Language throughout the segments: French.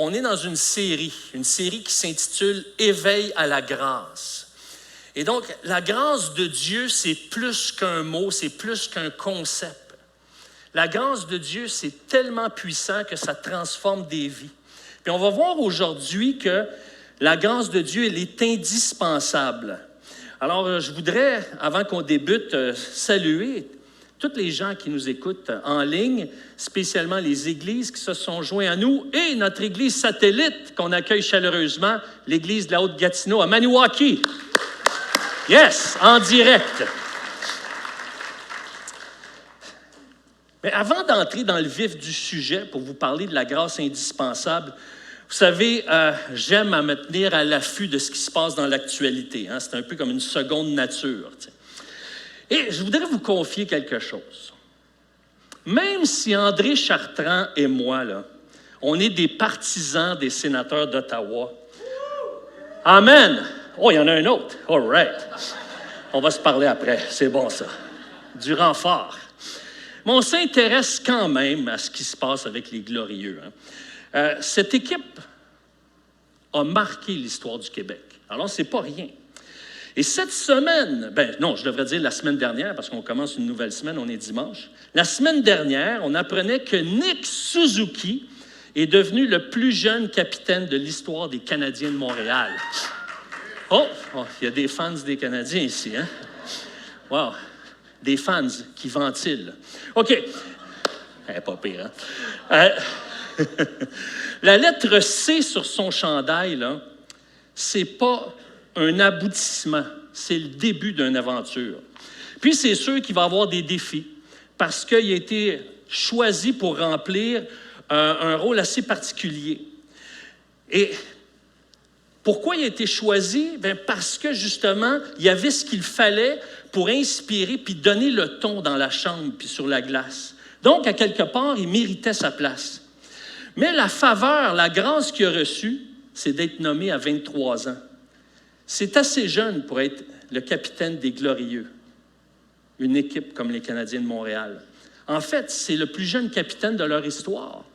On est dans une série qui s'intitule « Éveil à la grâce ». Et donc, la grâce de Dieu, c'est plus qu'un mot, c'est plus qu'un concept. La grâce de Dieu, c'est tellement puissant que ça transforme des vies. Puis on va voir aujourd'hui que la grâce de Dieu, elle est indispensable. Alors, je voudrais, avant qu'on débute, saluer tous les gens qui nous écoutent en ligne, spécialement les églises qui se sont joints à nous et notre église satellite qu'on accueille chaleureusement, l'église de la Haute-Gatineau à Maniwaki. Yes, en direct. Mais avant d'entrer dans le vif du sujet pour vous parler de la grâce indispensable, vous savez, j'aime à me tenir à l'affût de ce qui se passe dans l'actualité. Hein? C'est un peu comme une seconde nature. T'sais. Et je voudrais vous confier quelque chose. Même si André Chartrand et moi, là, on est des partisans des sénateurs d'Ottawa. Amen! Oh, il y en a un autre. All right. On va se parler après. C'est bon, ça. Du renfort. Mais on s'intéresse quand même à ce qui se passe avec les Glorieux. Hein. Cette équipe a marqué l'histoire du Québec. Alors, c'est pas rien. Et cette semaine, je devrais dire la semaine dernière, parce qu'on commence une nouvelle semaine, on est dimanche. La semaine dernière, on apprenait que Nick Suzuki est devenu le plus jeune capitaine de l'histoire des Canadiens de Montréal. Oh, il y a des fans des Canadiens ici, hein? Wow! Des fans qui ventilent. OK. Pas pire, hein? La lettre C sur son chandail, là, c'est pas un aboutissement, c'est le début d'une aventure. Puis c'est sûr qu'il va avoir des défis parce qu'il a été choisi pour remplir un rôle assez particulier. Et pourquoi il a été choisi? Parce que justement, il y avait ce qu'il fallait pour inspirer puis donner le ton dans la chambre puis sur la glace. Donc, à quelque part, il méritait sa place. Mais la faveur, la grâce qu'il a reçue, c'est d'être nommé à 23 ans. C'est assez jeune pour être le capitaine des Glorieux, une équipe comme les Canadiens de Montréal. En fait, c'est le plus jeune capitaine de leur histoire.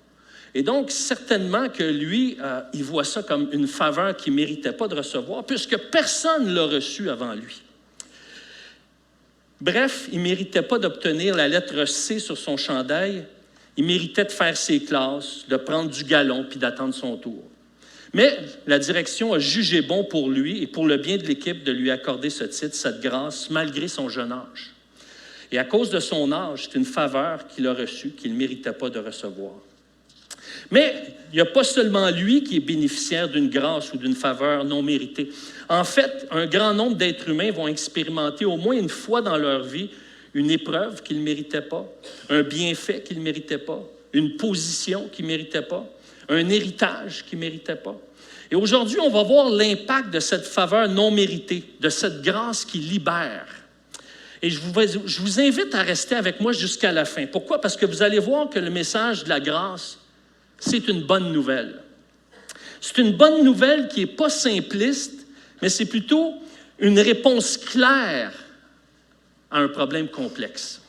Et donc, certainement que lui, il voit ça comme une faveur qu'il ne méritait pas de recevoir, puisque personne ne l'a reçu avant lui. Bref, il ne méritait pas d'obtenir la lettre C sur son chandail. Il méritait de faire ses classes, de prendre du galon puis d'attendre son tour. Mais la direction a jugé bon pour lui et pour le bien de l'équipe de lui accorder ce titre, cette grâce, malgré son jeune âge. Et à cause de son âge, c'est une faveur qu'il a reçue, qu'il ne méritait pas de recevoir. Mais il n'y a pas seulement lui qui est bénéficiaire d'une grâce ou d'une faveur non méritée. En fait, un grand nombre d'êtres humains vont expérimenter au moins une fois dans leur vie une épreuve qu'ils ne méritaient pas, un bienfait qu'ils ne méritaient pas, une position qu'ils ne méritaient pas, un héritage qu'ils ne méritaient pas. Et aujourd'hui, on va voir l'impact de cette faveur non méritée, de cette grâce qui libère. Et je vous invite à rester avec moi jusqu'à la fin. Pourquoi? Parce que vous allez voir que le message de la grâce, c'est une bonne nouvelle. C'est une bonne nouvelle qui n'est pas simpliste, mais c'est plutôt une réponse claire à un problème complexe.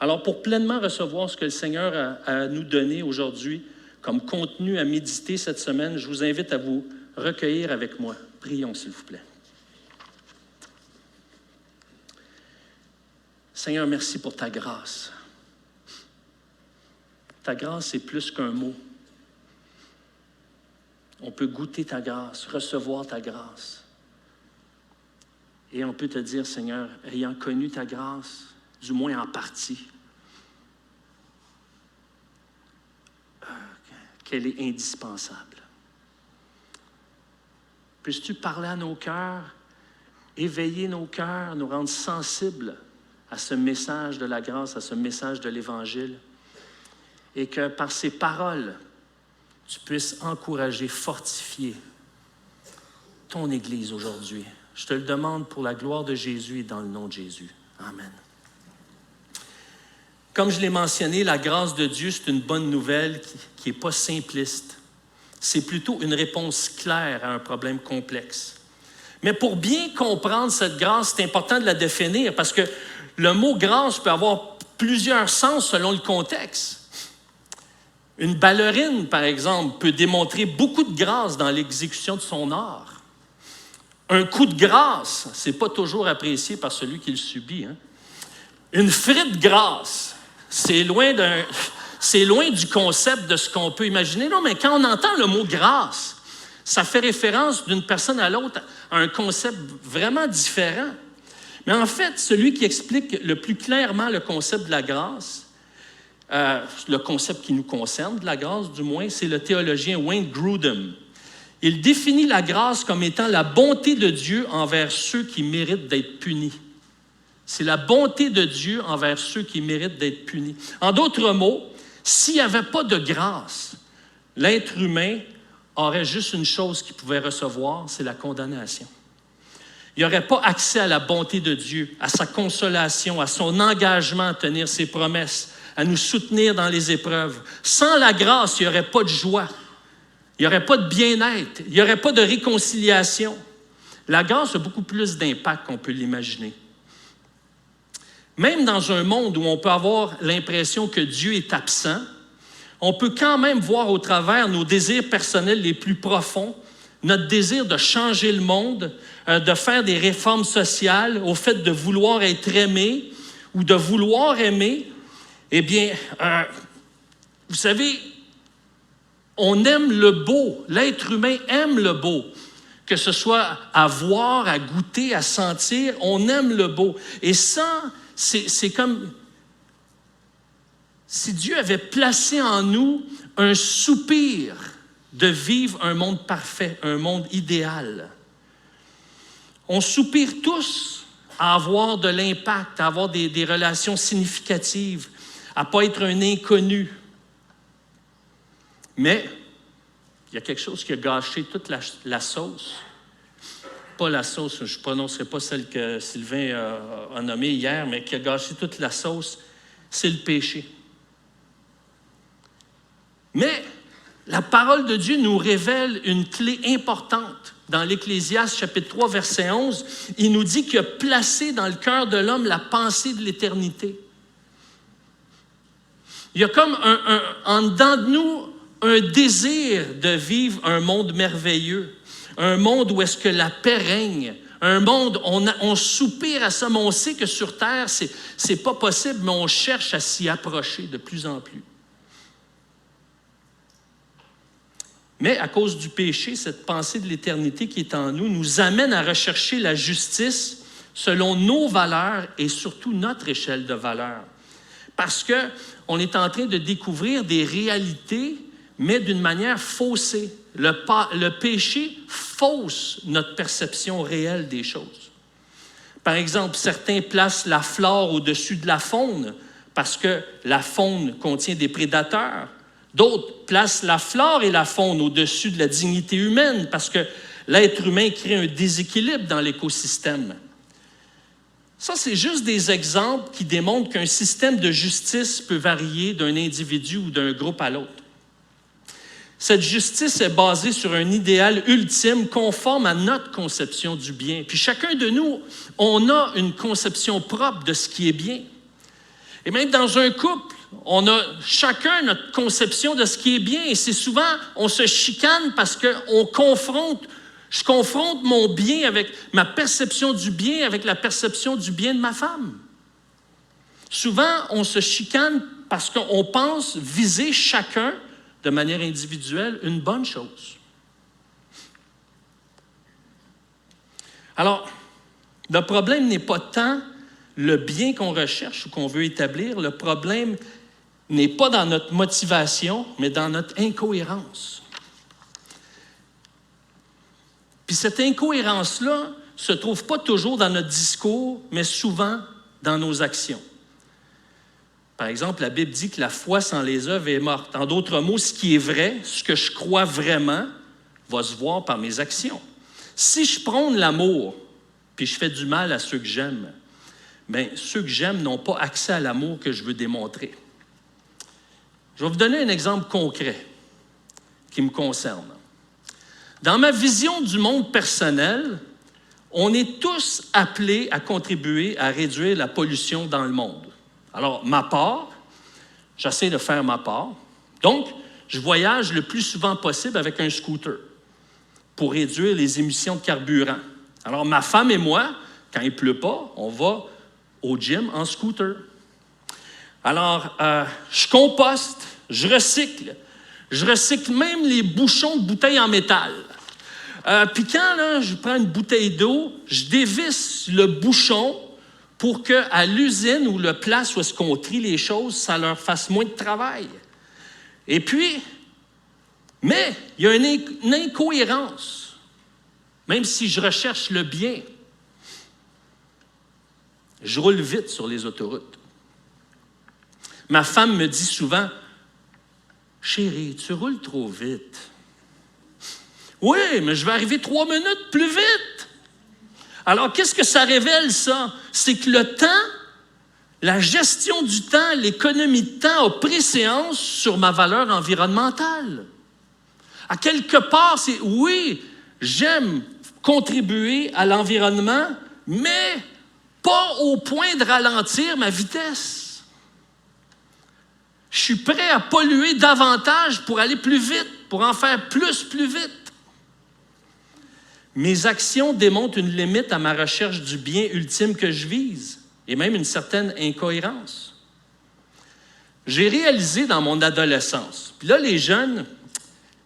Alors, pour pleinement recevoir ce que le Seigneur a à nous donner aujourd'hui comme contenu à méditer cette semaine, je vous invite à vous recueillir avec moi. Prions, s'il vous plaît. Seigneur, merci pour ta grâce. Ta grâce, c'est plus qu'un mot. On peut goûter ta grâce, recevoir ta grâce. Et on peut te dire, Seigneur, ayant connu ta grâce, du moins en partie, qu'elle est indispensable. Puisses-tu parler à nos cœurs, éveiller nos cœurs, nous rendre sensibles à ce message de la grâce, à ce message de l'Évangile, et que par ces paroles, tu puisses encourager, fortifier ton Église aujourd'hui. Je te le demande pour la gloire de Jésus et dans le nom de Jésus. Amen. Comme je l'ai mentionné, la grâce de Dieu, c'est une bonne nouvelle qui n'est pas simpliste. C'est plutôt une réponse claire à un problème complexe. Mais pour bien comprendre cette grâce, c'est important de la définir parce que le mot grâce peut avoir plusieurs sens selon le contexte. Une ballerine, par exemple, peut démontrer beaucoup de grâce dans l'exécution de son art. Un coup de grâce, ce n'est pas toujours apprécié par celui qui le subit. Hein? Une frite grasse, c'est loin du concept de ce qu'on peut imaginer. Non, mais quand on entend le mot grâce, ça fait référence d'une personne à l'autre à un concept vraiment différent. Mais en fait, celui qui explique le plus clairement le concept de la grâce, le concept qui nous concerne, de la grâce du moins, c'est le théologien Wayne Grudem. Il définit la grâce comme étant la bonté de Dieu envers ceux qui méritent d'être punis. C'est la bonté de Dieu envers ceux qui méritent d'être punis. En d'autres mots, s'il n'y avait pas de grâce, l'être humain aurait juste une chose qu'il pouvait recevoir, c'est la condamnation. Il n'aurait pas accès à la bonté de Dieu, à sa consolation, à son engagement à tenir ses promesses, à nous soutenir dans les épreuves. Sans la grâce, il n'y aurait pas de joie, il n'y aurait pas de bien-être, il n'y aurait pas de réconciliation. La grâce a beaucoup plus d'impact qu'on peut l'imaginer. Même dans un monde où on peut avoir l'impression que Dieu est absent, on peut quand même voir au travers nos désirs personnels les plus profonds, notre désir de changer le monde, de faire des réformes sociales, au fait de vouloir être aimé ou de vouloir aimer. Eh bien, vous savez, on aime le beau. L'être humain aime le beau. Que ce soit à voir, à goûter, à sentir, on aime le beau. Et ça, c'est comme si Dieu avait placé en nous un soupir de vivre un monde parfait, un monde idéal. On soupire tous à avoir de l'impact, à avoir des relations significatives, à ne pas être un inconnu. Mais il y a quelque chose qui a gâché toute la sauce. Pas la sauce, je ne prononcerai pas celle que Sylvain a nommée hier, mais qui a gâché toute la sauce, c'est le péché. Mais la parole de Dieu nous révèle une clé importante. Dans l'Ecclésiaste, chapitre 3, verset 11, il nous dit qu'il a placé dans le cœur de l'homme la pensée de l'éternité. Il y a comme en dedans de nous un désir de vivre un monde merveilleux, un monde où est-ce que la paix règne, un monde, on soupire à ça, mais on sait que sur Terre, c'est pas possible, mais on cherche à s'y approcher de plus en plus. Mais à cause du péché, cette pensée de l'éternité qui est en nous nous amène à rechercher la justice selon nos valeurs et surtout notre échelle de valeurs. Parce qu'on est en train de découvrir des réalités, mais d'une manière faussée. Le péché fausse notre perception réelle des choses. Par exemple, certains placent la flore au-dessus de la faune parce que la faune contient des prédateurs. D'autres placent la flore et la faune au-dessus de la dignité humaine parce que l'être humain crée un déséquilibre dans l'écosystème. Ça, c'est juste des exemples qui démontrent qu'un système de justice peut varier d'un individu ou d'un groupe à l'autre. Cette justice est basée sur un idéal ultime conforme à notre conception du bien. Puis chacun de nous, on a une conception propre de ce qui est bien. Et même dans un couple, on a chacun notre conception de ce qui est bien. Et c'est souvent, on se chicane parce qu'on confronte. Je confronte mon bien avec ma perception du bien avec la perception du bien de ma femme. Souvent, on se chicane parce qu'on pense viser chacun, de manière individuelle, une bonne chose. Alors, le problème n'est pas tant le bien qu'on recherche ou qu'on veut établir. Le problème n'est pas dans notre motivation, mais dans notre incohérence. Puis cette incohérence-là ne se trouve pas toujours dans notre discours, mais souvent dans nos actions. Par exemple, la Bible dit que la foi sans les œuvres est morte. En d'autres mots, ce qui est vrai, ce que je crois vraiment, va se voir par mes actions. Si je prône l'amour, puis je fais du mal à ceux que j'aime, bien, ceux que j'aime n'ont pas accès à l'amour que je veux démontrer. Je vais vous donner un exemple concret qui me concerne. Dans ma vision du monde personnel, on est tous appelés à contribuer à réduire la pollution dans le monde. Alors, ma part, j'essaie de faire ma part. Donc, je voyage le plus souvent possible avec un scooter pour réduire les émissions de carburant. Alors, ma femme et moi, quand il ne pleut pas, on va au gym en scooter. Alors, je composte, je recycle même les bouchons de bouteilles en métal. Puis quand là, je prends une bouteille d'eau, je dévisse le bouchon pour qu'à l'usine ou la place où est-ce qu'on trie les choses, ça leur fasse moins de travail. Et puis, mais il y a une incohérence, même si je recherche le bien. Je roule vite sur les autoroutes. Ma femme me dit souvent, « Chérie, tu roules trop vite. » Oui, mais je vais arriver 3 minutes plus vite. Alors, qu'est-ce que ça révèle, ça? C'est que le temps, la gestion du temps, l'économie de temps a préséance sur ma valeur environnementale. À quelque part, c'est oui, j'aime contribuer à l'environnement, mais pas au point de ralentir ma vitesse. Je suis prêt à polluer davantage pour aller plus vite, pour en faire plus vite. Mes actions démontrent une limite à ma recherche du bien ultime que je vise, et même une certaine incohérence. J'ai réalisé dans mon adolescence, puis là, les jeunes,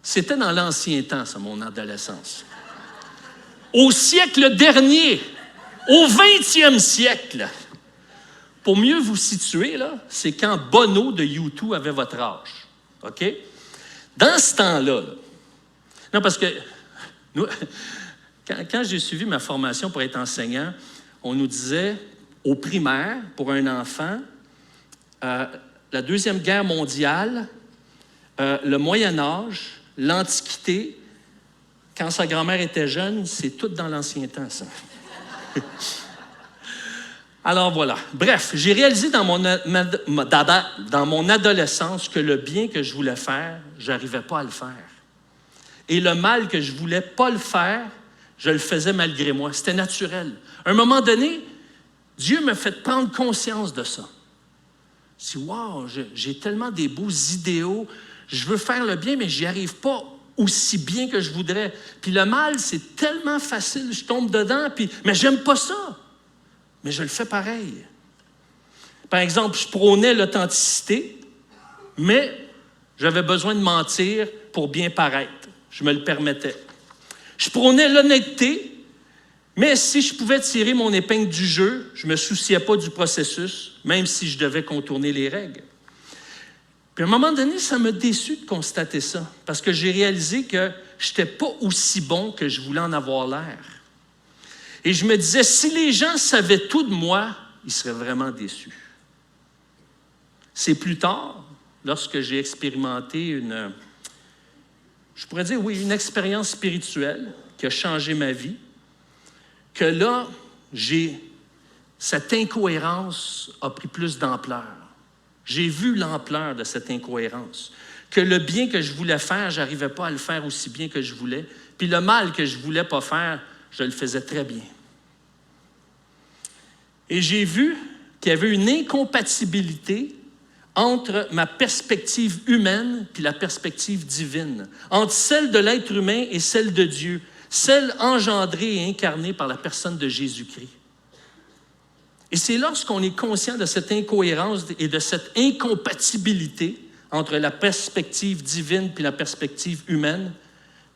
c'était dans l'ancien temps, ça, mon adolescence. Au siècle dernier, au 20e siècle, pour mieux vous situer, là, c'est quand Bono de U2 avait votre âge. OK? Dans ce temps-là, non, parce que nous, quand j'ai suivi ma formation pour être enseignant, on nous disait, au primaire, pour un enfant, la Deuxième Guerre mondiale, le Moyen Âge, l'Antiquité, quand sa grand-mère était jeune, c'est tout dans l'ancien temps, ça. Alors voilà. Bref, j'ai réalisé dans mon adolescence que le bien que je voulais faire, je n'arrivais pas à le faire. Et le mal que je ne voulais pas le faire, je le faisais malgré moi. C'était naturel. À un moment donné, Dieu m'a fait prendre conscience de ça. Je me dis, wow, j'ai tellement des beaux idéaux, je veux faire le bien, mais je n'y arrive pas aussi bien que je voudrais. Puis le mal, c'est tellement facile, je tombe dedans, mais j'aime pas ça. Mais je le fais pareil. Par exemple, je prônais l'authenticité, mais j'avais besoin de mentir pour bien paraître. Je me le permettais. Je prônais l'honnêteté, mais si je pouvais tirer mon épingle du jeu, je ne me souciais pas du processus, même si je devais contourner les règles. Puis à un moment donné, ça m'a déçu de constater ça, parce que j'ai réalisé que je n'étais pas aussi bon que je voulais en avoir l'air. Et je me disais, si les gens savaient tout de moi, ils seraient vraiment déçus. C'est plus tard, lorsque j'ai expérimenté une expérience spirituelle qui a changé ma vie, que là, cette incohérence a pris plus d'ampleur. J'ai vu l'ampleur de cette incohérence. Que le bien que je voulais faire, je n'arrivais pas à le faire aussi bien que je voulais. Puis le mal que je ne voulais pas faire, je le faisais très bien. Et j'ai vu qu'il y avait une incompatibilité entre ma perspective humaine puis la perspective divine, entre celle de l'être humain et celle de Dieu, celle engendrée et incarnée par la personne de Jésus-Christ. Et c'est lorsqu'on est conscient de cette incohérence et de cette incompatibilité entre la perspective divine puis la perspective humaine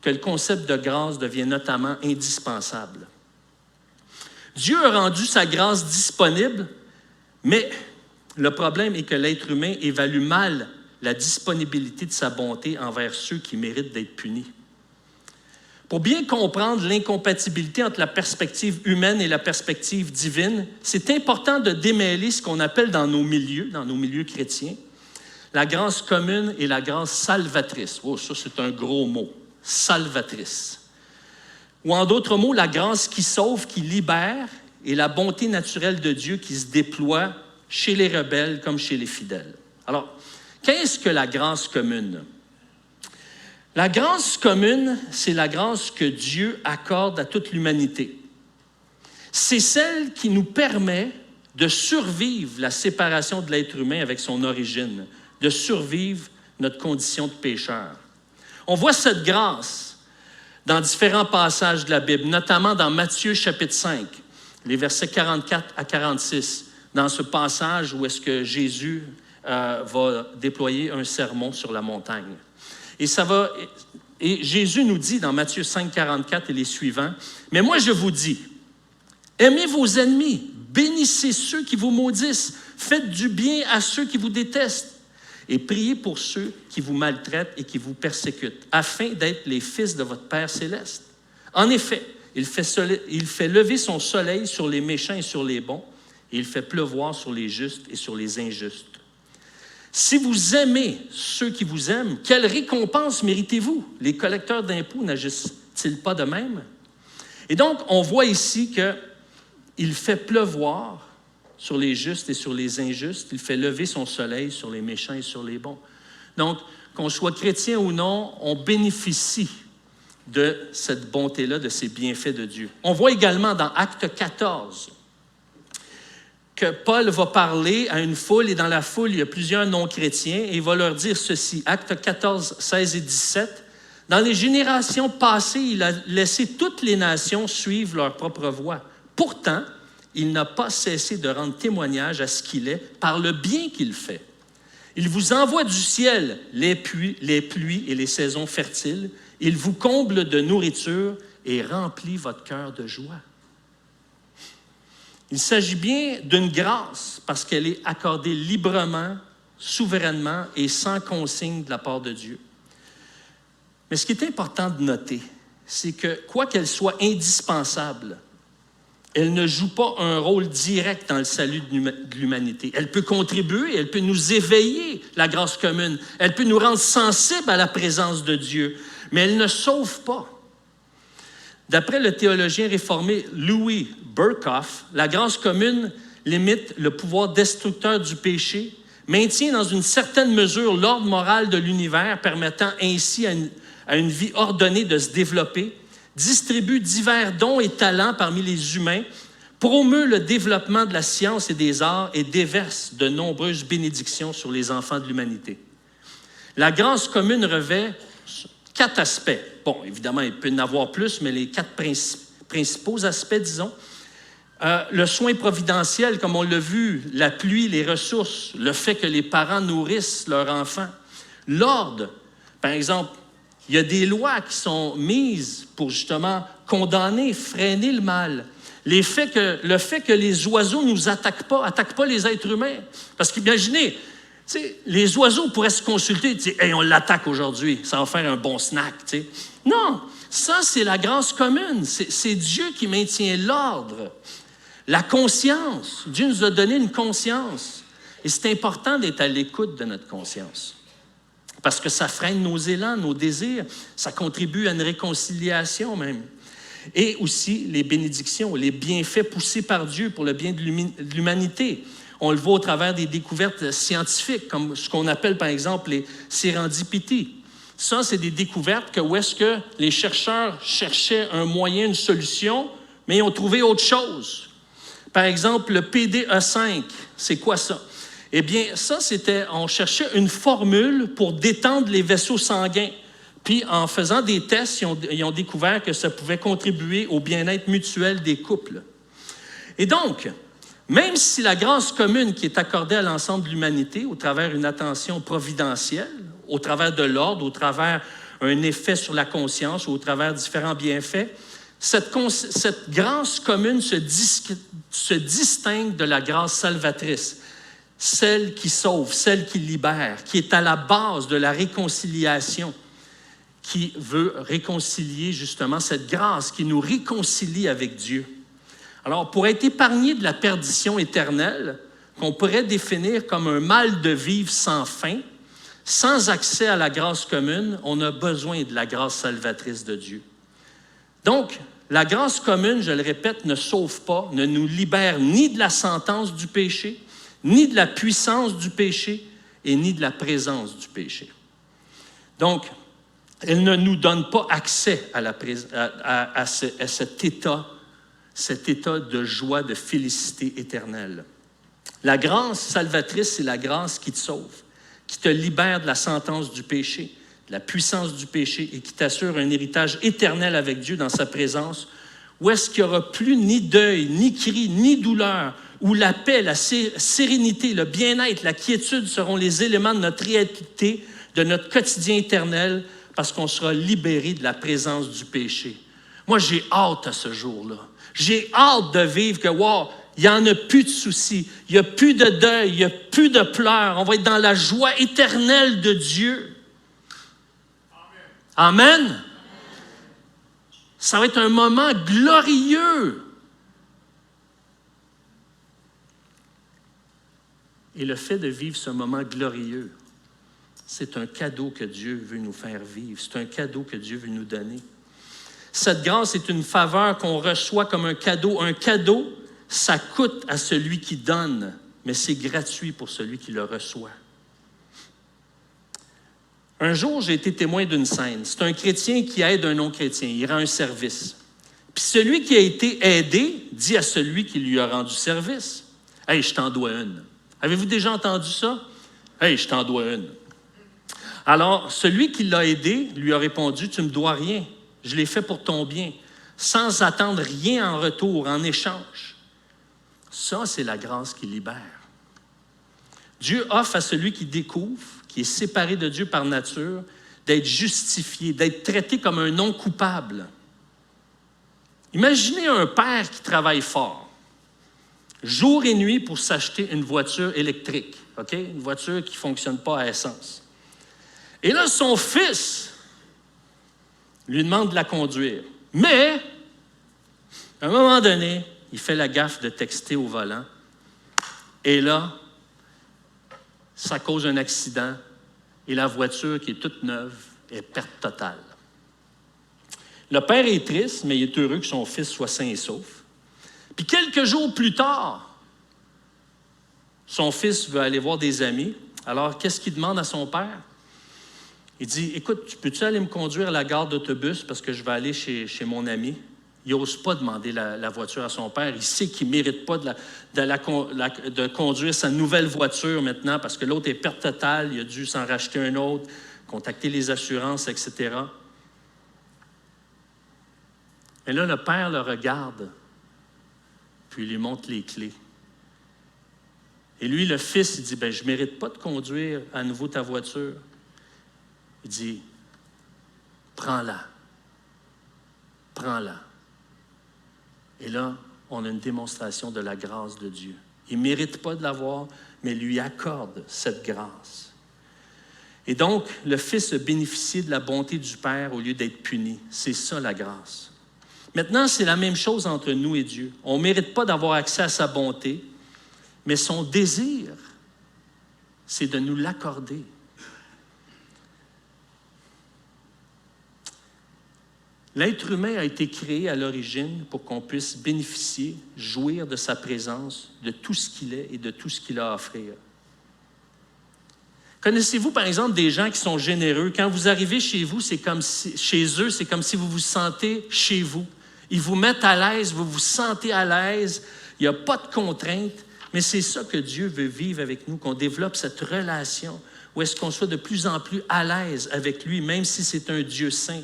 que le concept de grâce devient notamment indispensable. Dieu a rendu sa grâce disponible, mais le problème est que l'être humain évalue mal la disponibilité de sa bonté envers ceux qui méritent d'être punis. Pour bien comprendre l'incompatibilité entre la perspective humaine et la perspective divine, c'est important de démêler ce qu'on appelle dans nos milieux chrétiens, la grâce commune et la grâce salvatrice. Oh, ça, c'est un gros mot. Salvatrice. Ou en d'autres mots, la grâce qui sauve, qui libère, et la bonté naturelle de Dieu qui se déploie chez les rebelles comme chez les fidèles. Alors, qu'est-ce que la grâce commune? La grâce commune, c'est la grâce que Dieu accorde à toute l'humanité. C'est celle qui nous permet de survivre la séparation de l'être humain avec son origine, de survivre notre condition de pécheur. On voit cette grâce dans différents passages de la Bible, notamment dans Matthieu chapitre 5, les versets 44 à 46, dans ce passage où est-ce que Jésus va déployer un sermon sur la montagne. Et Jésus nous dit dans Matthieu 5, 44 et les suivants, « Mais moi je vous dis, aimez vos ennemis, bénissez ceux qui vous maudissent, faites du bien à ceux qui vous détestent, et priez pour ceux qui vous maltraitent et qui vous persécutent, afin d'être les fils de votre Père céleste. En effet, il fait lever son soleil sur les méchants et sur les bons, et il fait pleuvoir sur les justes et sur les injustes. Si vous aimez ceux qui vous aiment, quelle récompense méritez-vous? Les collecteurs d'impôts n'agissent-ils pas de même? » Et donc, on voit ici qu'il fait pleuvoir sur les justes et sur les injustes. Il fait lever son soleil sur les méchants et sur les bons. Donc, qu'on soit chrétien ou non, on bénéficie de cette bonté-là, de ces bienfaits de Dieu. On voit également dans Acte 14 que Paul va parler à une foule, et dans la foule, il y a plusieurs non-chrétiens, et il va leur dire ceci, Acte 14, 16 et 17. « Dans les générations passées, il a laissé toutes les nations suivre leur propre voie. Pourtant, il n'a pas cessé de rendre témoignage à ce qu'il est par le bien qu'il fait. Il vous envoie du ciel les pluies et les saisons fertiles. Il vous comble de nourriture et remplit votre cœur de joie. » Il s'agit bien d'une grâce parce qu'elle est accordée librement, souverainement et sans consigne de la part de Dieu. Mais ce qui est important de noter, c'est que, quoi qu'elle soit indispensable, elle ne joue pas un rôle direct dans le salut de l'humanité. Elle peut contribuer, elle peut nous éveiller, la grâce commune. Elle peut nous rendre sensibles à la présence de Dieu, mais elle ne sauve pas. D'après le théologien réformé Louis Berkhoff, la grâce commune limite le pouvoir destructeur du péché, maintient dans une certaine mesure l'ordre moral de l'univers, permettant ainsi à une vie ordonnée de se développer, distribue divers dons et talents parmi les humains, promeut le développement de la science et des arts et déverse de nombreuses bénédictions sur les enfants de l'humanité. La grâce commune revêt 4 aspects. Bon, évidemment, il peut y en avoir plus, mais les 4 principaux aspects, disons. Le soin providentiel, comme on l'a vu, la pluie, les ressources, le fait que les parents nourrissent leurs enfants. L'ordre, par exemple, il y a des lois qui sont mises pour justement condamner, freiner le mal. Le fait que les oiseaux ne nous attaquent pas les êtres humains. Parce qu'imaginez, les oiseaux pourraient se consulter et dire « Hey, on l'attaque aujourd'hui, ça va faire un bon snack. » Non, ça c'est la grâce commune. C'est Dieu qui maintient l'ordre. La conscience. Dieu nous a donné une conscience. Et c'est important d'être à l'écoute de notre conscience. Parce que ça freine nos élans, nos désirs. Ça contribue à une réconciliation même. Et aussi les bénédictions, les bienfaits poussés par Dieu pour le bien de l'humanité. On le voit au travers des découvertes scientifiques, comme ce qu'on appelle par exemple les sérendipités. Ça, c'est des découvertes où est-ce que les chercheurs cherchaient un moyen, une solution, mais ils ont trouvé autre chose. Par exemple, le PDE5, c'est quoi ça? Eh bien, ça, on cherchait une formule pour détendre les vaisseaux sanguins. Puis, en faisant des tests, ils ont découvert que ça pouvait contribuer au bien-être mutuel des couples. Et donc, même si la grâce commune qui est accordée à l'ensemble de l'humanité, au travers d'une attention providentielle, au travers de l'ordre, au travers d'un effet sur la conscience, ou au travers de différents bienfaits, cette grâce commune se distingue de la grâce salvatrice, celle qui sauve, celle qui libère, qui est à la base de la réconciliation, qui veut réconcilier justement cette grâce qui nous réconcilie avec Dieu. Alors, pour être épargné de la perdition éternelle, qu'on pourrait définir comme un mal de vivre sans fin, sans accès à la grâce commune, on a besoin de la grâce salvatrice de Dieu. Donc, la grâce commune, je le répète, ne sauve pas, ne nous libère ni de la sentence du péché, ni de la puissance du péché, et ni de la présence du péché. Donc, elle ne nous donne pas accès à cet état cet état de joie, de félicité éternelle. La grâce salvatrice, c'est la grâce qui te sauve, qui te libère de la sentence du péché, de la puissance du péché et qui t'assure un héritage éternel avec Dieu dans sa présence, où est-ce qu'il n'y aura plus ni deuil, ni cri, ni douleur, où la paix, la sérénité, le bien-être, la quiétude seront les éléments de notre réalité, de notre quotidien éternel, parce qu'on sera libéré de la présence du péché. Moi, j'ai hâte à ce jour-là. J'ai hâte de vivre que, wow, il n'y en a plus de soucis, il n'y a plus de deuil, il n'y a plus de pleurs. On va être dans la joie éternelle de Dieu. Amen. Amen. Ça va être un moment glorieux. Et le fait de vivre ce moment glorieux, c'est un cadeau que Dieu veut nous faire vivre. C'est un cadeau que Dieu veut nous donner. Cette grâce est une faveur qu'on reçoit comme un cadeau. Un cadeau, ça coûte à celui qui donne, mais c'est gratuit pour celui qui le reçoit. Un jour, j'ai été témoin d'une scène. C'est un chrétien qui aide un non-chrétien. Il rend un service. Puis celui qui a été aidé dit à celui qui lui a rendu service, « Hey, je t'en dois une. » Avez-vous déjà entendu ça? « Hey, je t'en dois une. » Alors, celui qui l'a aidé lui a répondu, « Tu ne me dois rien. Je l'ai fait pour ton bien, sans attendre rien en retour, en échange. » Ça, c'est la grâce qui libère. Dieu offre à celui qui découvre, qui est séparé de Dieu par nature, d'être justifié, d'être traité comme un non coupable. Imaginez un père qui travaille fort, jour et nuit pour s'acheter une voiture électrique, OK? Une voiture qui ne fonctionne pas à essence. Et là, son fils lui demande de la conduire. Mais, à un moment donné, il fait la gaffe de texter au volant. Et là, ça cause un accident et la voiture, qui est toute neuve, est perte totale. Le père est triste, mais il est heureux que son fils soit sain et sauf. Puis quelques jours plus tard, son fils veut aller voir des amis. Alors, qu'est-ce qu'il demande à son père? Il dit, « Écoute, peux-tu aller me conduire à la gare d'autobus parce que je vais aller chez mon ami? » Il n'ose pas demander la voiture à son père. Il sait qu'il ne mérite pas de conduire sa nouvelle voiture maintenant parce que l'autre est perte totale. Il a dû s'en racheter un autre, contacter les assurances, etc. Et là, le père le regarde, puis il lui montre les clés. Et lui, le fils, il dit, « Je ne mérite pas de conduire à nouveau ta voiture. » Il dit, « Prends-la. Prends-la. » Et là, on a une démonstration de la grâce de Dieu. Il ne mérite pas de l'avoir, mais lui accorde cette grâce. Et donc, le Fils a bénéficié de la bonté du Père au lieu d'être puni. C'est ça, la grâce. Maintenant, c'est la même chose entre nous et Dieu. On ne mérite pas d'avoir accès à sa bonté, mais son désir, c'est de nous l'accorder. L'être humain a été créé à l'origine pour qu'on puisse bénéficier, jouir de sa présence, de tout ce qu'il est et de tout ce qu'il a à offrir. Connaissez-vous, par exemple, des gens qui sont généreux? Quand vous arrivez chez vous, chez eux, c'est comme si vous vous sentez chez vous. Ils vous mettent à l'aise, vous vous sentez à l'aise, il n'y a pas de contraintes, mais c'est ça que Dieu veut vivre avec nous, qu'on développe cette relation où est-ce qu'on soit de plus en plus à l'aise avec lui, même si c'est un Dieu saint.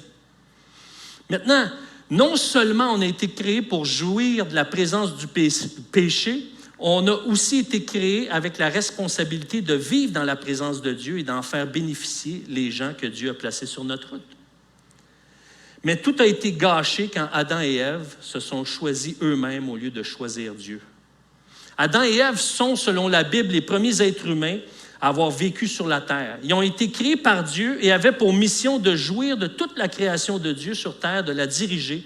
Maintenant, non seulement on a été créé pour jouir de la présence du péché, on a aussi été créé avec la responsabilité de vivre dans la présence de Dieu et d'en faire bénéficier les gens que Dieu a placés sur notre route. Mais tout a été gâché quand Adam et Ève se sont choisis eux-mêmes au lieu de choisir Dieu. Adam et Ève sont, selon la Bible, les premiers êtres humains à avoir vécu sur la terre. Ils ont été créés par Dieu et avaient pour mission de jouir de toute la création de Dieu sur terre, de la diriger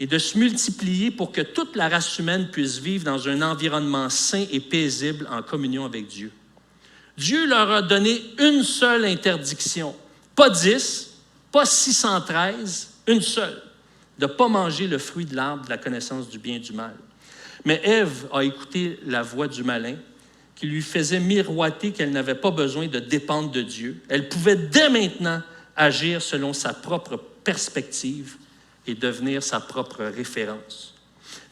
et de se multiplier pour que toute la race humaine puisse vivre dans un environnement sain et paisible en communion avec Dieu. Dieu leur a donné une seule interdiction, pas 10, pas 613, une seule, de ne pas manger le fruit de l'arbre de la connaissance du bien et du mal. Mais Ève a écouté la voix du malin qui lui faisait miroiter qu'elle n'avait pas besoin de dépendre de Dieu. Elle pouvait dès maintenant agir selon sa propre perspective et devenir sa propre référence.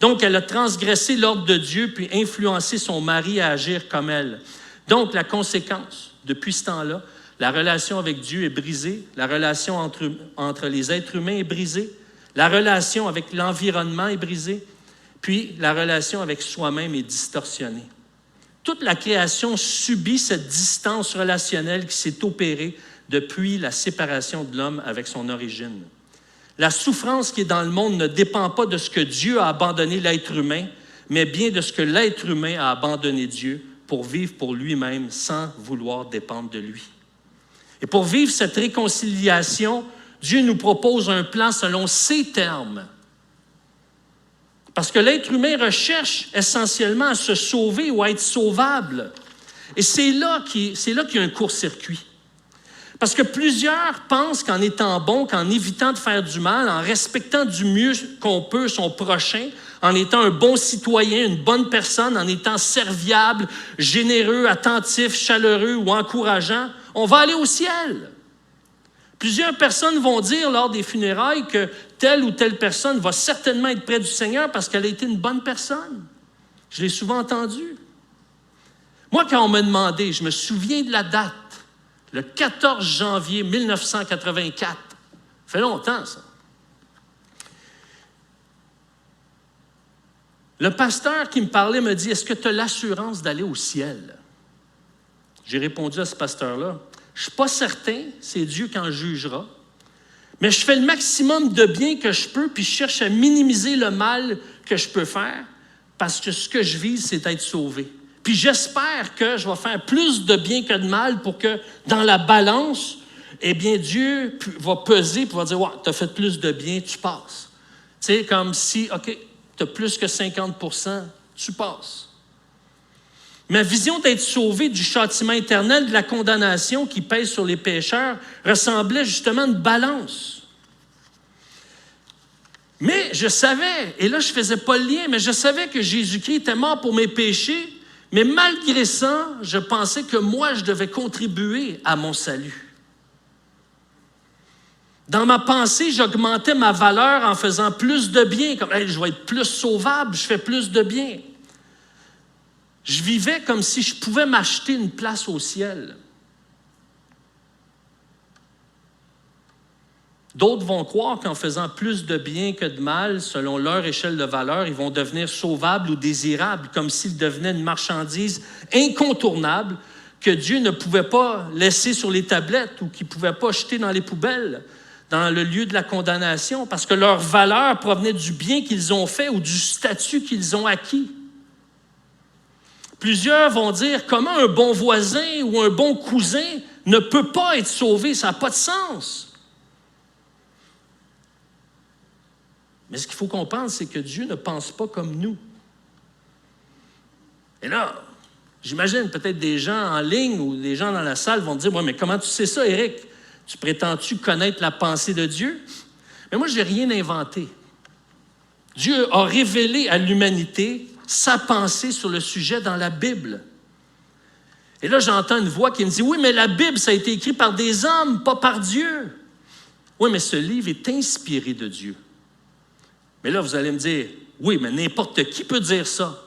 Donc, elle a transgressé l'ordre de Dieu puis influencé son mari à agir comme elle. Donc, la conséquence, depuis ce temps-là, la relation avec Dieu est brisée, la relation entre les êtres humains est brisée, la relation avec l'environnement est brisée, puis la relation avec soi-même est distorsionnée. Toute la création subit cette distance relationnelle qui s'est opérée depuis la séparation de l'homme avec son origine. La souffrance qui est dans le monde ne dépend pas de ce que Dieu a abandonné l'être humain, mais bien de ce que l'être humain a abandonné Dieu pour vivre pour lui-même sans vouloir dépendre de lui. Et pour vivre cette réconciliation, Dieu nous propose un plan selon ses termes. Parce que l'être humain recherche essentiellement à se sauver ou à être sauvable. Et c'est là qu'il y a un court-circuit. Parce que plusieurs pensent qu'en étant bon, qu'en évitant de faire du mal, en respectant du mieux qu'on peut son prochain, en étant un bon citoyen, une bonne personne, en étant serviable, généreux, attentif, chaleureux ou encourageant, on va aller au ciel. Plusieurs personnes vont dire lors des funérailles que telle ou telle personne va certainement être près du Seigneur parce qu'elle a été une bonne personne. Je l'ai souvent entendu. Moi, quand on m'a demandé, je me souviens de la date, le 14 janvier 1984. Ça fait longtemps, ça. Le pasteur qui me parlait me dit, « Est-ce que tu as l'assurance d'aller au ciel? » J'ai répondu à ce pasteur-là, « Je ne suis pas certain, c'est Dieu qui en jugera, mais je fais le maximum de bien que je peux, puis je cherche à minimiser le mal que je peux faire, parce que ce que je vise, c'est d'être sauvé. Puis j'espère que je vais faire plus de bien que de mal pour que, dans la balance, eh bien, Dieu va peser et va dire, « Ouais, tu as fait plus de bien, tu passes. » Tu sais, comme si, OK, tu as plus que 50%, tu passes. Ma vision d'être sauvé du châtiment éternel, de la condamnation qui pèse sur les pécheurs, ressemblait justement à une balance. Mais je savais, et là je ne faisais pas le lien, mais je savais que Jésus-Christ était mort pour mes péchés, mais malgré ça, je pensais que moi, je devais contribuer à mon salut. Dans ma pensée, j'augmentais ma valeur en faisant plus de bien, comme hey, je vais être plus sauvable, je fais plus de bien. Je vivais comme si je pouvais m'acheter une place au ciel. D'autres vont croire qu'en faisant plus de bien que de mal, selon leur échelle de valeur, ils vont devenir sauvables ou désirables, comme s'ils devenaient une marchandise incontournable que Dieu ne pouvait pas laisser sur les tablettes ou qu'il ne pouvait pas jeter dans les poubelles, dans le lieu de la condamnation, parce que leur valeur provenait du bien qu'ils ont fait ou du statut qu'ils ont acquis. Plusieurs vont dire comment un bon voisin ou un bon cousin ne peut pas être sauvé, ça n'a pas de sens. Mais ce qu'il faut comprendre, c'est que Dieu ne pense pas comme nous. Et là, j'imagine peut-être des gens en ligne ou des gens dans la salle vont dire « Ouais, mais comment tu sais ça, Éric? Tu prétends-tu connaître la pensée de Dieu? » Mais moi, je n'ai rien inventé. Dieu a révélé à l'humanité sa pensée sur le sujet dans la Bible. Et là, j'entends une voix qui me dit « Oui, mais la Bible, ça a été écrit par des hommes, pas par Dieu. » Oui, mais ce livre est inspiré de Dieu. Mais là, vous allez me dire « Oui, mais n'importe qui peut dire ça. »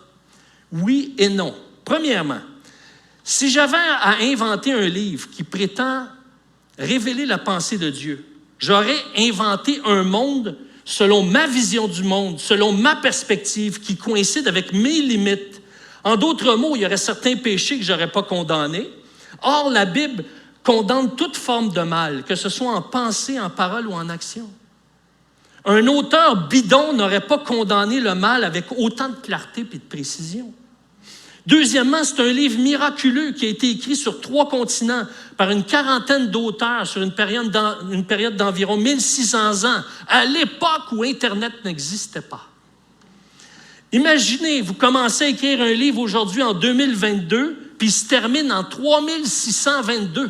Oui et non. Premièrement, si j'avais à inventer un livre qui prétend révéler la pensée de Dieu, j'aurais inventé un monde selon ma vision du monde, selon ma perspective, qui coïncide avec mes limites. En d'autres mots, il y aurait certains péchés que je n'aurais pas condamnés. Or, la Bible condamne toute forme de mal, que ce soit en pensée, en parole ou en action. Un auteur bidon n'aurait pas condamné le mal avec autant de clarté et de précision. Deuxièmement, c'est un livre miraculeux qui a été écrit sur 3 continents par une quarantaine d'auteurs sur une période d'environ 1600 ans, à l'époque où Internet n'existait pas. Imaginez, vous commencez à écrire un livre aujourd'hui en 2022, puis il se termine en 3622.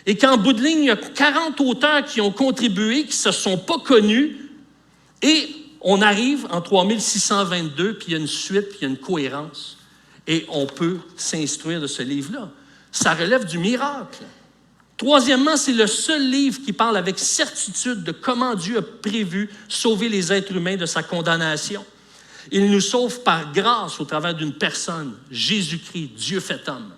Et qu'en bout de ligne, il y a 40 auteurs qui ont contribué, qui ne se sont pas connus, et on arrive en 3622, puis il y a une suite, puis il y a une cohérence. Et on peut s'instruire de ce livre-là. Ça relève du miracle. Troisièmement, c'est le seul livre qui parle avec certitude de comment Dieu a prévu sauver les êtres humains de sa condamnation. Il nous sauve par grâce au travers d'une personne, Jésus-Christ, Dieu fait homme.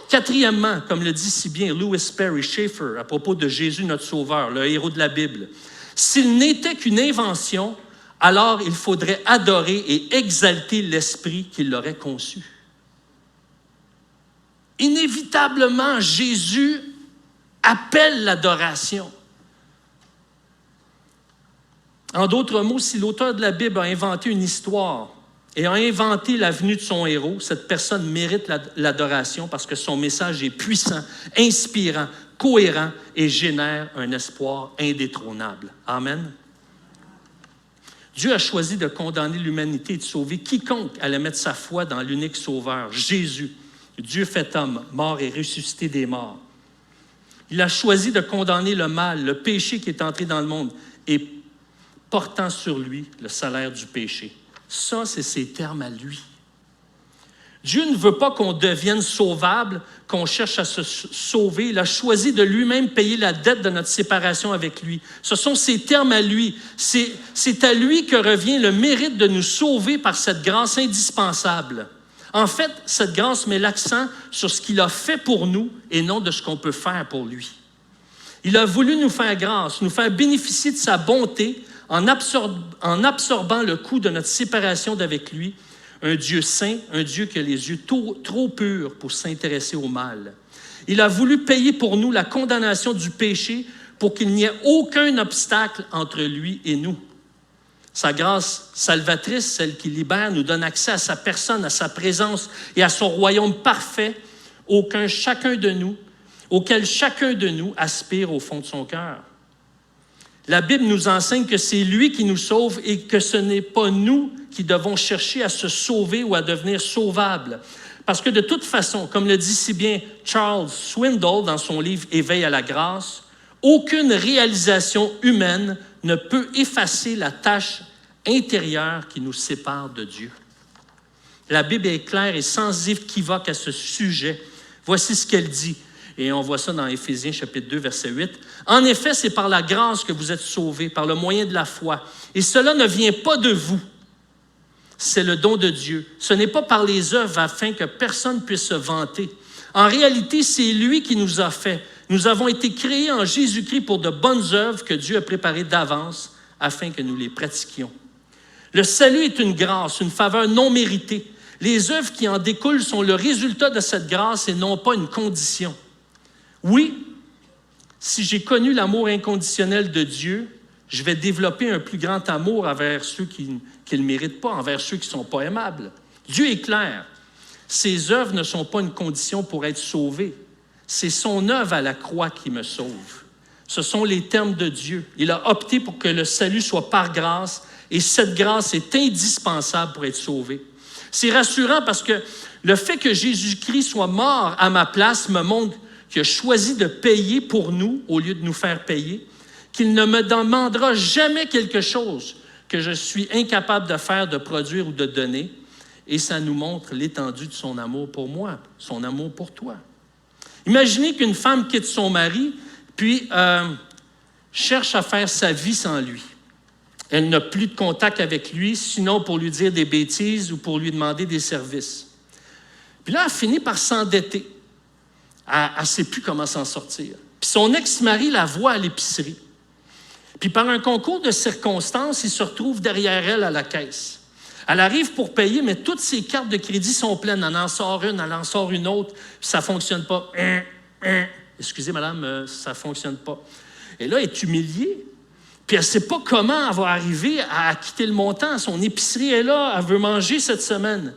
Quatrièmement, comme le dit si bien Lewis Perry Schaeffer à propos de Jésus, notre Sauveur, le héros de la Bible, s'il n'était qu'une invention, alors il faudrait adorer et exalter l'Esprit qui l'aurait conçu. Inévitablement, Jésus appelle l'adoration. En d'autres mots, si l'auteur de la Bible a inventé une histoire et a inventé la venue de son héros, cette personne mérite l'adoration parce que son message est puissant, inspirant, cohérent et génère un espoir indétrônable. Amen. Dieu a choisi de condamner l'humanité et de sauver quiconque allait mettre sa foi dans l'unique Sauveur, Jésus, Dieu fait homme, mort et ressuscité des morts. Il a choisi de condamner le mal, le péché qui est entré dans le monde et portant sur lui le salaire du péché. Ça, c'est ses termes à lui. Dieu ne veut pas qu'on devienne sauvable, qu'on cherche à se sauver. Il a choisi de lui-même payer la dette de notre séparation avec lui. Ce sont ses termes à lui. C'est à lui que revient le mérite de nous sauver par cette grâce indispensable. En fait, cette grâce met l'accent sur ce qu'il a fait pour nous et non de ce qu'on peut faire pour lui. Il a voulu nous faire grâce, nous faire bénéficier de sa bonté en absorbant le coût de notre séparation d'avec lui, un Dieu saint, un Dieu qui a les yeux trop purs pour s'intéresser au mal. Il a voulu payer pour nous la condamnation du péché pour qu'il n'y ait aucun obstacle entre lui et nous. Sa grâce salvatrice, celle qui libère, nous donne accès à sa personne, à sa présence et à son royaume parfait auquel chacun de nous aspire au fond de son cœur. La Bible nous enseigne que c'est lui qui nous sauve et que ce n'est pas nous qui devons chercher à se sauver ou à devenir sauvables. Parce que de toute façon, comme le dit si bien Charles Swindoll dans son livre « Éveil à la grâce », aucune réalisation humaine ne peut effacer la tâche intérieure qui nous sépare de Dieu. La Bible est claire et sans équivoque à ce sujet. Voici ce qu'elle dit. Et on voit ça dans Éphésiens chapitre 2, verset 8. « En effet, c'est par la grâce que vous êtes sauvés, par le moyen de la foi. Et cela ne vient pas de vous. C'est le don de Dieu. Ce n'est pas par les œuvres afin que personne puisse se vanter. En réalité, c'est lui qui nous a fait. Nous avons été créés en Jésus-Christ pour de bonnes œuvres que Dieu a préparées d'avance afin que nous les pratiquions. Le salut est une grâce, une faveur non méritée. Les œuvres qui en découlent sont le résultat de cette grâce et non pas une condition. Oui, si j'ai connu l'amour inconditionnel de Dieu, je vais développer un plus grand amour envers ceux qui ne le méritent pas, envers ceux qui ne sont pas aimables. Dieu est clair. Ses œuvres ne sont pas une condition pour être sauvé. C'est son œuvre à la croix qui me sauve. Ce sont les termes de Dieu. Il a opté pour que le salut soit par grâce et cette grâce est indispensable pour être sauvé. C'est rassurant parce que le fait que Jésus-Christ soit mort à ma place me montre qu'il a choisi de payer pour nous au lieu de nous faire payer, qu'il ne me demandera jamais quelque chose que je suis incapable de faire, de produire ou de donner. Et ça nous montre l'étendue de son amour pour moi, son amour pour toi. Imaginez qu'une femme quitte son mari, puis cherche à faire sa vie sans lui. Elle n'a plus de contact avec lui, sinon pour lui dire des bêtises ou pour lui demander des services. Puis là, elle finit par s'endetter. Elle ne sait plus comment s'en sortir. Puis son ex-mari la voit à l'épicerie. Puis par un concours de circonstances, il se retrouve derrière elle à la caisse. Elle arrive pour payer, mais toutes ses cartes de crédit sont pleines. Elle en sort une, elle en sort une autre, puis ça ne fonctionne pas. Excusez, madame, ça ne fonctionne pas. Et là, elle est humiliée. Puis elle ne sait pas comment elle va arriver à quitter le montant. Son épicerie est là, elle veut manger cette semaine.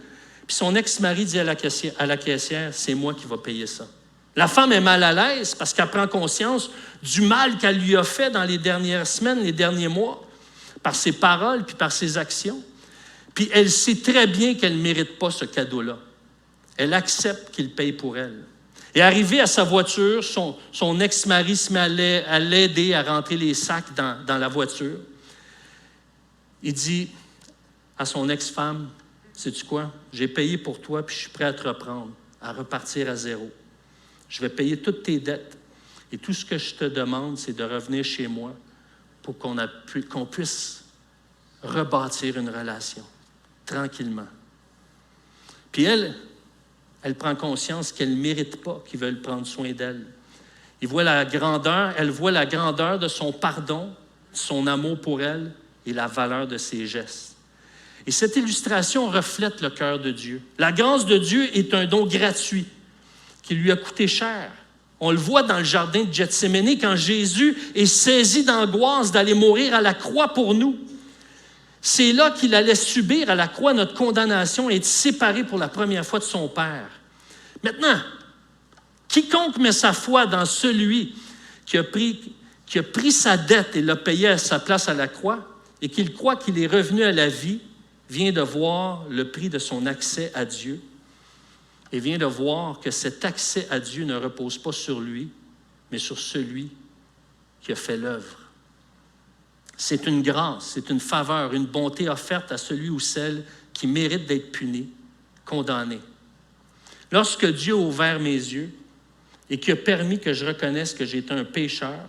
Puis son ex-mari dit à la caissière, c'est moi qui vais payer ça. La femme est mal à l'aise parce qu'elle prend conscience du mal qu'elle lui a fait dans les dernières semaines, les derniers mois, par ses paroles puis par ses actions. Puis elle sait très bien qu'elle ne mérite pas ce cadeau-là. Elle accepte qu'il paye pour elle. Et arrivée à sa voiture, son ex-mari se met à l'aider à rentrer les sacs dans la voiture. Il dit à son ex-femme, « Sais-tu quoi? J'ai payé pour toi puis je suis prêt à te reprendre, à repartir à zéro. Je vais payer toutes tes dettes. Et tout ce que je te demande, c'est de revenir chez moi pour qu'on puisse rebâtir une relation, tranquillement. Puis elle prend conscience qu'elle ne mérite pas qu'ils veulent prendre soin d'elle. Elle voit la grandeur de son pardon, son amour pour elle et la valeur de ses gestes. Et cette illustration reflète le cœur de Dieu. La grâce de Dieu est un don gratuit qui lui a coûté cher. On le voit dans le jardin de Gethsémani quand Jésus est saisi d'angoisse d'aller mourir à la croix pour nous. C'est là qu'il allait subir à la croix notre condamnation et être séparé pour la première fois de son Père. Maintenant, quiconque met sa foi dans celui qui a pris sa dette et l'a payé à sa place à la croix et qu'il croit qu'il est revenu à la vie, vient de voir le prix de son accès à Dieu et vient de voir que cet accès à Dieu ne repose pas sur lui, mais sur celui qui a fait l'œuvre. C'est une grâce, c'est une faveur, une bonté offerte à celui ou celle qui mérite d'être puni, condamné. Lorsque Dieu a ouvert mes yeux et qui a permis que je reconnaisse que j'étais un pécheur,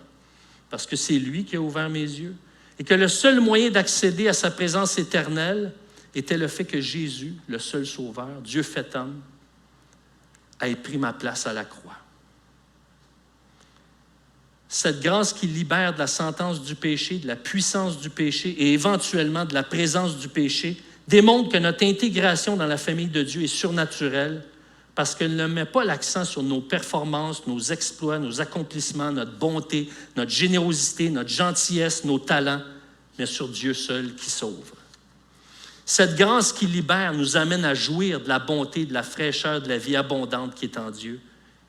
parce que c'est lui qui a ouvert mes yeux, et que le seul moyen d'accéder à sa présence éternelle était le fait que Jésus, le seul sauveur, Dieu fait homme, ait pris ma place à la croix. Cette grâce qui libère de la sentence du péché, de la puissance du péché et éventuellement de la présence du péché démontre que notre intégration dans la famille de Dieu est surnaturelle parce qu'elle ne met pas l'accent sur nos performances, nos exploits, nos accomplissements, notre bonté, notre générosité, notre gentillesse, nos talents, mais sur Dieu seul qui sauve. Cette grâce qui libère nous amène à jouir de la bonté, de la fraîcheur, de la vie abondante qui est en Dieu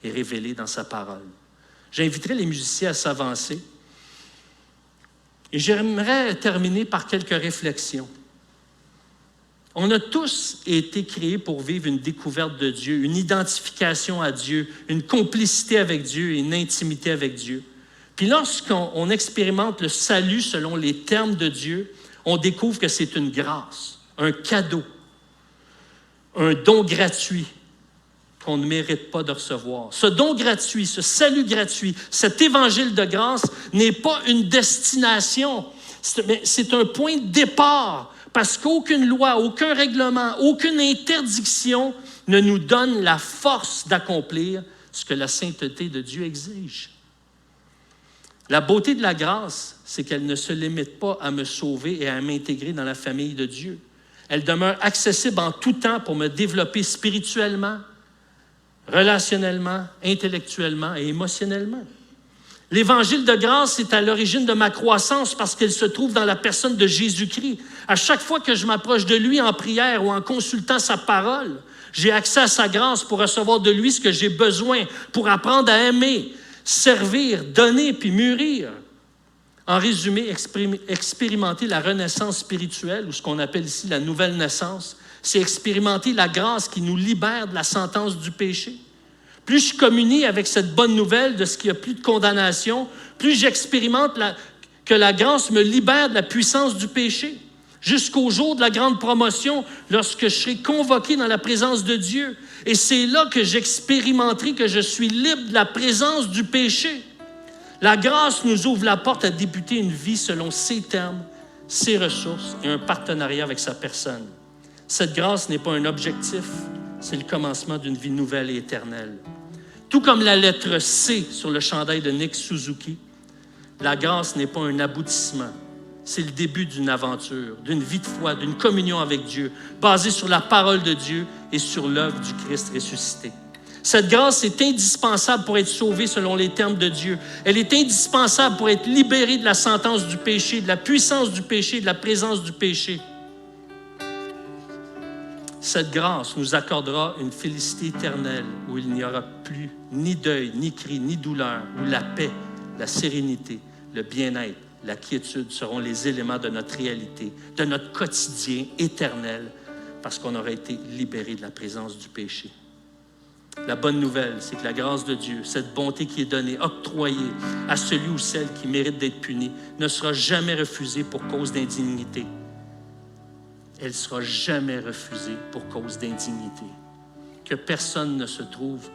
et révélée dans sa parole. J'inviterai les musiciens à s'avancer. Et j'aimerais terminer par quelques réflexions. On a tous été créés pour vivre une découverte de Dieu, une identification à Dieu, une complicité avec Dieu et une intimité avec Dieu. Puis lorsqu'on expérimente le salut selon les termes de Dieu, on découvre que c'est une grâce, un cadeau, un don gratuit qu'on ne mérite pas de recevoir. Ce don gratuit, ce salut gratuit, cet évangile de grâce n'est pas une destination, c'est un point de départ, parce qu'aucune loi, aucun règlement, aucune interdiction ne nous donne la force d'accomplir ce que la sainteté de Dieu exige. La beauté de la grâce, c'est qu'elle ne se limite pas à me sauver et à m'intégrer dans la famille de Dieu. Elle demeure accessible en tout temps pour me développer spirituellement, relationnellement, intellectuellement et émotionnellement. L'évangile de grâce est à l'origine de ma croissance parce qu'il se trouve dans la personne de Jésus-Christ. À chaque fois que je m'approche de lui en prière ou en consultant sa parole, j'ai accès à sa grâce pour recevoir de lui ce que j'ai besoin, pour apprendre à aimer, servir, donner puis mûrir. En résumé, expérimenter la renaissance spirituelle, ou ce qu'on appelle ici la nouvelle naissance, c'est expérimenter la grâce qui nous libère de la sentence du péché. Plus je communie avec cette bonne nouvelle de ce qu'il n'y a plus de condamnation, plus j'expérimente que la grâce me libère de la puissance du péché. Jusqu'au jour de la grande promotion, lorsque je serai convoqué dans la présence de Dieu. Et c'est là que j'expérimenterai que je suis libre de la présence du péché. La grâce nous ouvre la porte à débuter une vie selon ses termes, ses ressources et un partenariat avec sa personne. Cette grâce n'est pas un objectif, c'est le commencement d'une vie nouvelle et éternelle. Tout comme la lettre C sur le chandail de Nick Suzuki, la grâce n'est pas un aboutissement, c'est le début d'une aventure, d'une vie de foi, d'une communion avec Dieu, basée sur la parole de Dieu et sur l'œuvre du Christ ressuscité. Cette grâce est indispensable pour être sauvé selon les termes de Dieu. Elle est indispensable pour être libéré de la sentence du péché, de la puissance du péché, de la présence du péché. Cette grâce nous accordera une félicité éternelle où il n'y aura plus ni deuil, ni cri, ni douleur, où la paix, la sérénité, le bien-être, la quiétude seront les éléments de notre réalité, de notre quotidien éternel, parce qu'on aura été libéré de la présence du péché. La bonne nouvelle, c'est que la grâce de Dieu, cette bonté qui est donnée, octroyée à celui ou celle qui mérite d'être puni, ne sera jamais refusée pour cause d'indignité. Elle ne sera jamais refusée pour cause d'indignité. Que personne ne se trouve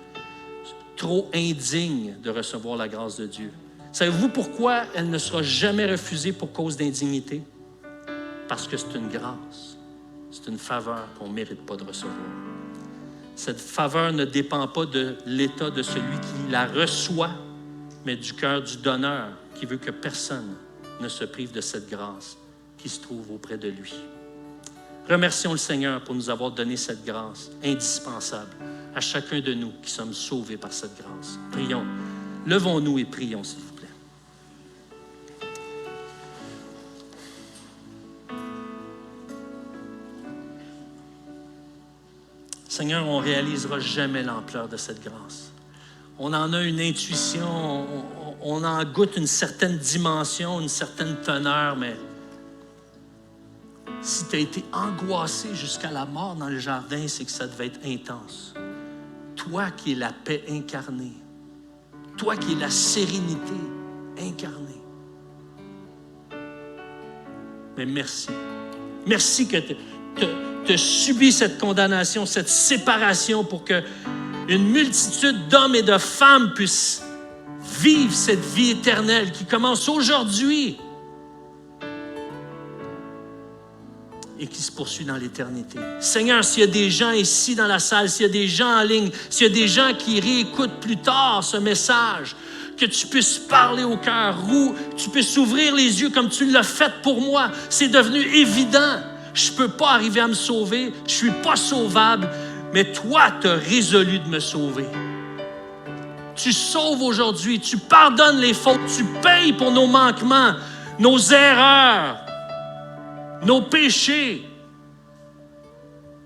trop indignes de recevoir la grâce de Dieu. Savez-vous pourquoi elle ne sera jamais refusée pour cause d'indignité? Parce que c'est une grâce, c'est une faveur qu'on ne mérite pas de recevoir. Cette faveur ne dépend pas de l'état de celui qui la reçoit, mais du cœur du donneur qui veut que personne ne se prive de cette grâce qui se trouve auprès de lui. Remercions le Seigneur pour nous avoir donné cette grâce indispensable à chacun de nous qui sommes sauvés par cette grâce. Prions. Levons-nous et prions, s'il vous plaît. Seigneur, on ne réalisera jamais l'ampleur de cette grâce. On en a une intuition, on en goûte une certaine dimension, une certaine teneur, mais si tu as été angoissé jusqu'à la mort dans le jardin, c'est que ça devait être intense. Toi qui es la paix incarnée, toi qui es la sérénité incarnée. Mais merci. Merci que tu as subi cette condamnation, cette séparation pour que une multitude d'hommes et de femmes puissent vivre cette vie éternelle qui commence aujourd'hui et qui se poursuit dans l'éternité. Seigneur, s'il y a des gens ici dans la salle, s'il y a des gens en ligne, s'il y a des gens qui réécoutent plus tard ce message, que tu puisses parler au cœur, ou tu puisses ouvrir les yeux comme tu l'as fait pour moi. C'est devenu évident. Je ne peux pas arriver à me sauver, je ne suis pas sauvable, mais toi, tu as résolu de me sauver. Tu sauves aujourd'hui, tu pardonnes les fautes, tu payes pour nos manquements, nos erreurs, nos péchés.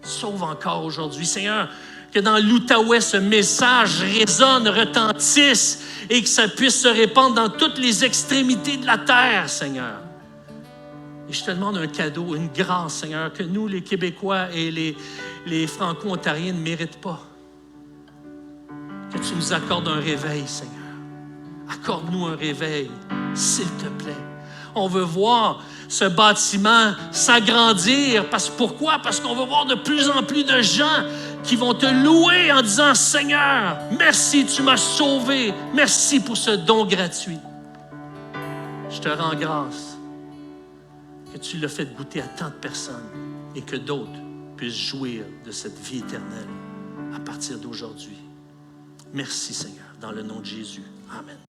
Sauve encore aujourd'hui, Seigneur, que dans l'Outaouais, ce message résonne, retentisse et que ça puisse se répandre dans toutes les extrémités de la terre, Seigneur. Et je te demande un cadeau, une grâce, Seigneur, que nous, les Québécois et les Franco-Ontariens ne méritent pas. Que tu nous accordes un réveil, Seigneur. Accorde-nous un réveil, s'il te plaît. On veut voir ce bâtiment s'agrandir. Pourquoi? Parce qu'on veut voir de plus en plus de gens qui vont te louer en disant « Seigneur, merci, tu m'as sauvé. Merci pour ce don gratuit. » Je te rends grâce que tu l'as fait goûter à tant de personnes et que d'autres puissent jouir de cette vie éternelle à partir d'aujourd'hui. Merci, Seigneur, dans le nom de Jésus. Amen.